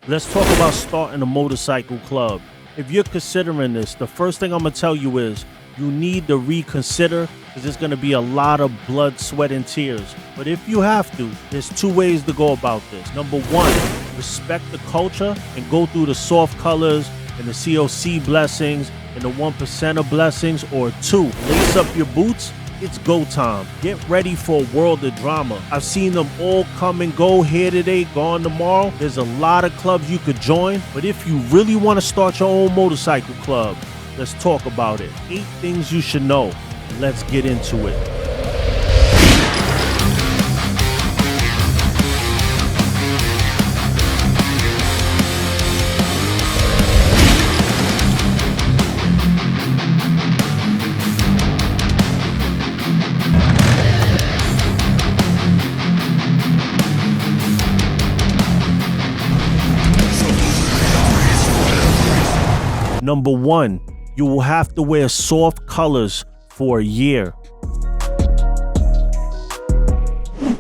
Let's talk about starting a motorcycle club. If you're considering this, the first thing I'm gonna tell you is you need to reconsider, because there's gonna be a lot of blood, sweat, and tears. But if you have to, there's two ways to go about this. Number one, respect the culture and go through the soft colors and the COC blessings and the 1%er blessings. Or two, lace up your boots. It's go time. Get ready for a world of drama. I've seen them all come and go, here today, gone tomorrow. There's a lot of clubs you could join, but if you really want to start your own motorcycle club, let's talk about it. 8 things you should know. Let's get into it. Number one, you will have to wear soft colors for a year.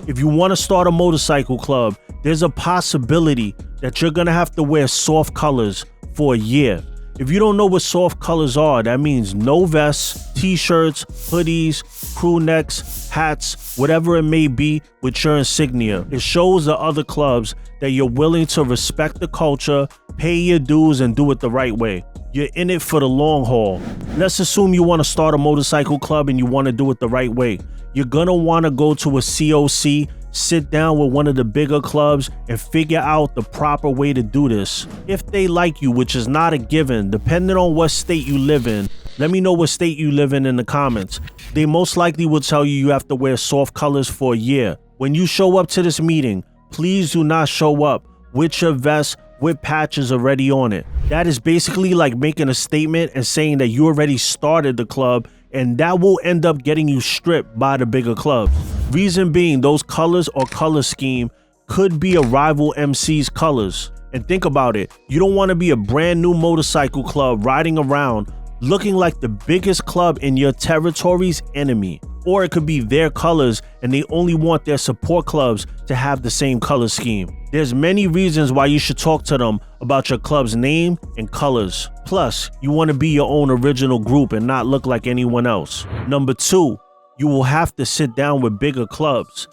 If you want to start a motorcycle club, there's a possibility that you're going to have to wear soft colors for a year. If you don't know what soft colors are, that means no vests, t-shirts, hoodies, crew necks, hats, whatever it may be with your insignia. It shows the other clubs that you're willing to respect the culture, pay your dues, and do it the right way. You're in it for the long haul. Let's assume you want to start a motorcycle club and you want to do it the right way. You're gonna want to go to a COC, sit down with one of the bigger clubs and figure out the proper way to do this. If they like you, which is not a given, depending on what state you live in, let me know what state you live in the comments. They most likely will tell you you have to wear soft colors for a year. When you show up to this meeting, please do not show up with your vest with patches already on it. That is basically like making a statement and saying that you already started the club, and that will end up getting you stripped by the bigger clubs. Reason being, those colors or color scheme could be a rival MC's colors. And think about it, you don't want to be a brand new motorcycle club riding around looking like the biggest club in your territory's enemy. Or it could be their colors and they only want their support clubs to have the same color scheme. There's many reasons why you should talk to them about your club's name and colors. Plus, you want to be your own original group and not look like anyone else. Number two, you will have to sit down with bigger clubs.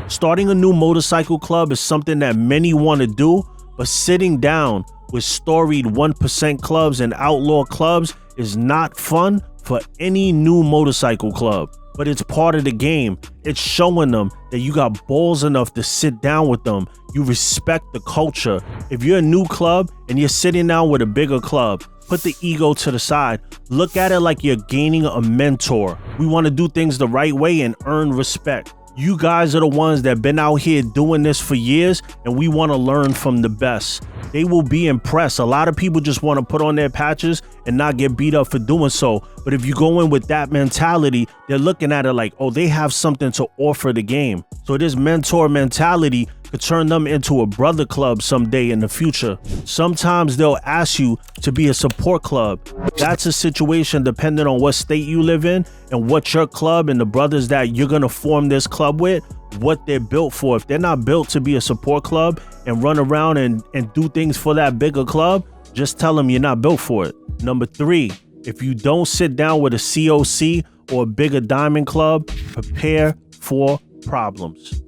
Starting a new motorcycle club is something that many want to do, but sitting down with storied 1% clubs and outlaw clubs is not fun for any new motorcycle club. But it's part of the game. It's showing them that you got balls enough to sit down with them. You respect the culture. If you're a new club and you're sitting down with a bigger club, put the ego to the side. Look at it like you're gaining a mentor. We want to do things the right way and earn respect. You guys are the ones that have been out here doing this for years, and we want to learn from the best. They will be impressed. A lot of people just want to put on their patches and not get beat up for doing so. But if you go in with that mentality, they're looking at it like, oh, they have something to offer the game. So this mentor mentality could turn them into a brother club someday in the future. Sometimes they'll ask you to be a support club. That's a situation depending on what state you live in and what your club and the brothers that you're gonna form this club with, what they're built for. If they're not built to be a support club and run around and do things for that bigger club, just tell them you're not built for it. Number three, if you don't sit down with a COC or a bigger diamond club, prepare for problems.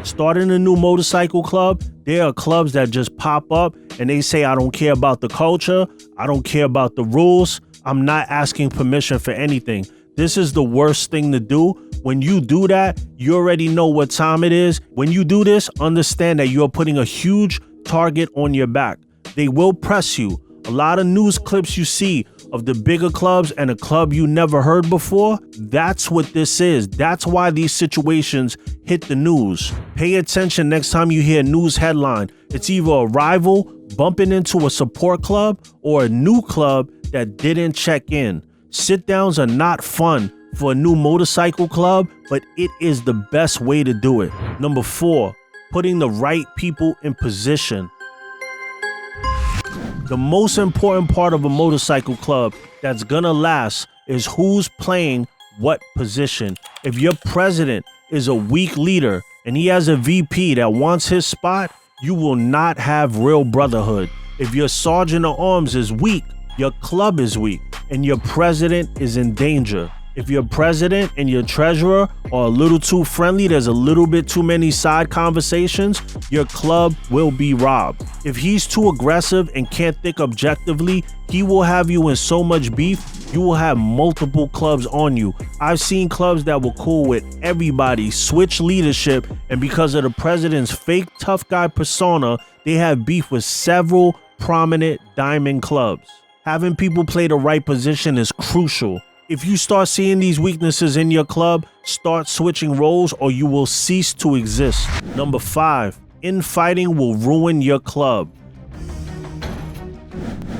Starting a new motorcycle club, there are clubs that just pop up and they say, I don't care about the culture, I don't care about the rules, I'm not asking permission for anything. This is the worst thing to do. When you do that, you already know what time it is. When you do this, understand that you're putting a huge target on your back. They will press you. A lot of news clips you see of the bigger clubs and a club you never heard before, that's what this is. That's why these situations hit the news. Pay attention next time you hear a news headline. It's either a rival bumping into a support club or a new club that didn't check in. Sit downs are not fun for a new motorcycle club, but it is the best way to do it. Number 4, putting the right people in position. The most important part of a motorcycle club that's gonna last is who's playing what position. If your president is a weak leader and he has a VP that wants his spot, you will not have real brotherhood. If your sergeant of arms is weak, your club is weak, and your president is in danger. If your president and your treasurer are a little too friendly, there's a little bit too many side conversations, your club will be robbed. If he's too aggressive and can't think objectively, he will have you in so much beef, you will have multiple clubs on you. I've seen clubs that were cool with everybody switch leadership, and because of the president's fake tough guy persona, they have beef with several prominent diamond clubs. Having people play the right position is crucial. If you start seeing these weaknesses in your club, start switching roles or you will cease to exist. Number 5, infighting will ruin your club.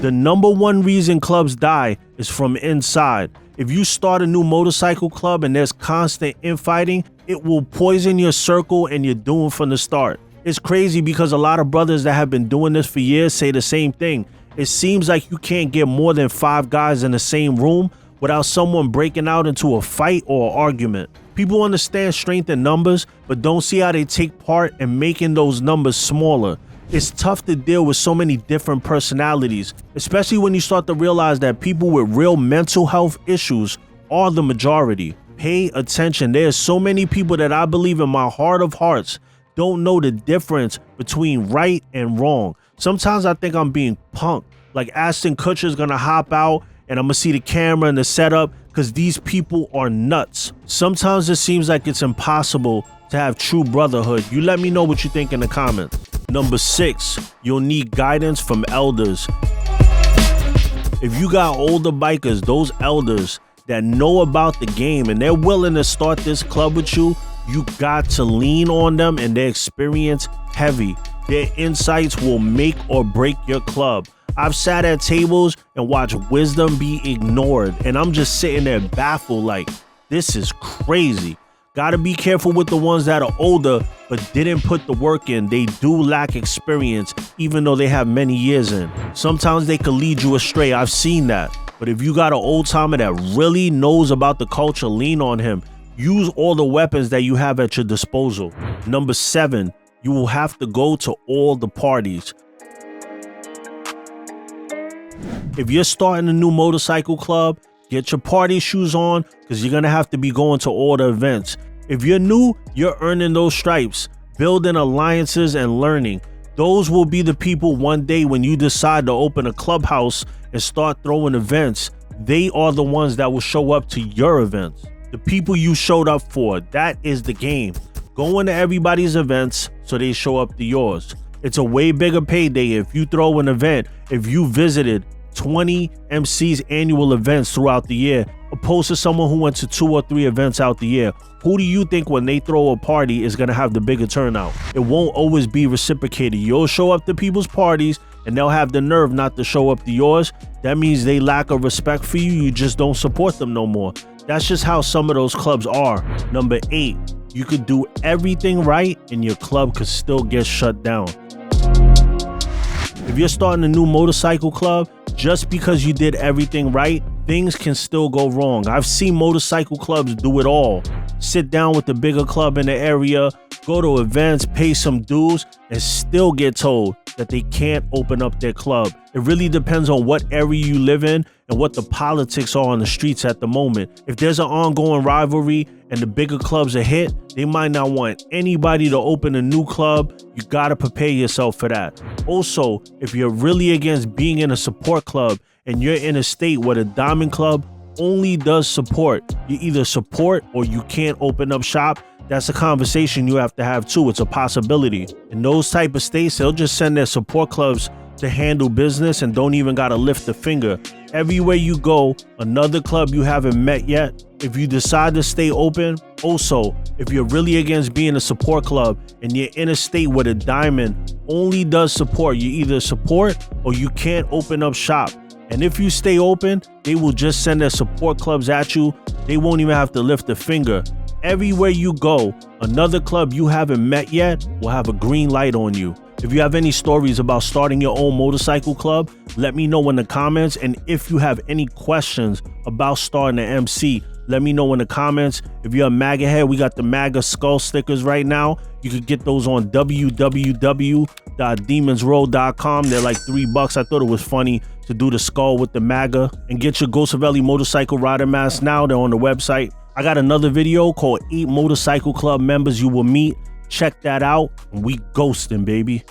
The number one reason clubs die is from inside. If you start a new motorcycle club and there's constant infighting, it will poison your circle and you're doomed from the start. It's crazy because a lot of brothers that have been doing this for years say the same thing. It seems like you can't get more than 5 guys in the same room without someone breaking out into a fight or an argument. People understand strength in numbers, but don't see how they take part in making those numbers smaller. It's tough to deal with so many different personalities, especially when you start to realize that people with real mental health issues are the majority. Pay attention. There's so many people that I believe in my heart of hearts don't know the difference between right and wrong. Sometimes I think I'm being punked, like Ashton Kutcher's gonna hop out and I'm gonna see the camera and the setup, because these people are nuts. Sometimes it seems like it's impossible to have true brotherhood. You let me know what you think in the comments. Number 6, you'll need guidance from elders. If you got older bikers, those elders that know about the game and they're willing to start this club with you, you got to lean on them and their experience heavy. Their insights will make or break your club. I've sat at tables and watched wisdom be ignored, and I'm just sitting there baffled like, this is crazy. Gotta be careful with the ones that are older but didn't put the work in. They do lack experience even though they have many years in. Sometimes they could lead you astray. I've seen that. But if you got an old timer that really knows about the culture, lean on him. Use all the weapons that you have at your disposal. Number 7, you will have to go to all the parties. If you're starting a new motorcycle club, get your party shoes on because you're going to have to be going to all the events. If you're new, you're earning those stripes, building alliances and learning. Those will be the people one day when you decide to open a clubhouse and start throwing events. They are the ones that will show up to your events. The people you showed up for, that is the game. Go into everybody's events so they show up to yours. It's a way bigger payday if you throw an event, if you visited 20 MC's annual events throughout the year, opposed to someone who went to 2 or 3 events out the year. Who do you think when they throw a party is going to have the bigger turnout? It won't always be reciprocated. You'll show up to people's parties and they'll have the nerve not to show up to yours. That means they lack a respect for you. You just don't support them no more. That's just how some of those clubs are. Number 8, you could do everything right and your club could still get shut down. If you're starting a new motorcycle club, just because you did everything right, things can still go wrong. I've seen motorcycle clubs do it all. Sit down with the bigger club in the area, go to events, pay some dues, and still get told that they can't open up their club. It really depends on what area you live in and what the politics are on the streets at the moment. If there's an ongoing rivalry and the bigger clubs are hit, they might not want anybody to open a new club. You gotta prepare yourself for that. Also, if you're really against being in a support club and you're in a state where the Diamond Club only does support, you either support or you can't open up shop. That's a conversation you have to have too. It's a possibility. In those type of states, they'll just send their support clubs to handle business and don't even gotta lift a finger. Everywhere you go, another club you haven't met yet, if you decide to stay open. Also, if you're really against being a support club and you're in a state where the Diamond only does support, you either support or you can't open up shop. And if you stay open, they will just send their support clubs at you. They won't even have to lift a finger. Everywhere you go, another club you haven't met yet will have a green light on you. If you have any stories about starting your own motorcycle club, let me know in the comments. And if you have any questions about starting an MC, Let me know in the comments. If you're a MAGA head, we got the MAGA skull stickers right now. You could get those on www.demonsroad.com. They're like $3. I thought it was funny to do the skull with the MAGA. And get your Ghostavelli motorcycle rider mask now. They're on the website. I got another video called 8 Motorcycle Club members you will meet. Check that out. And we ghosting, baby.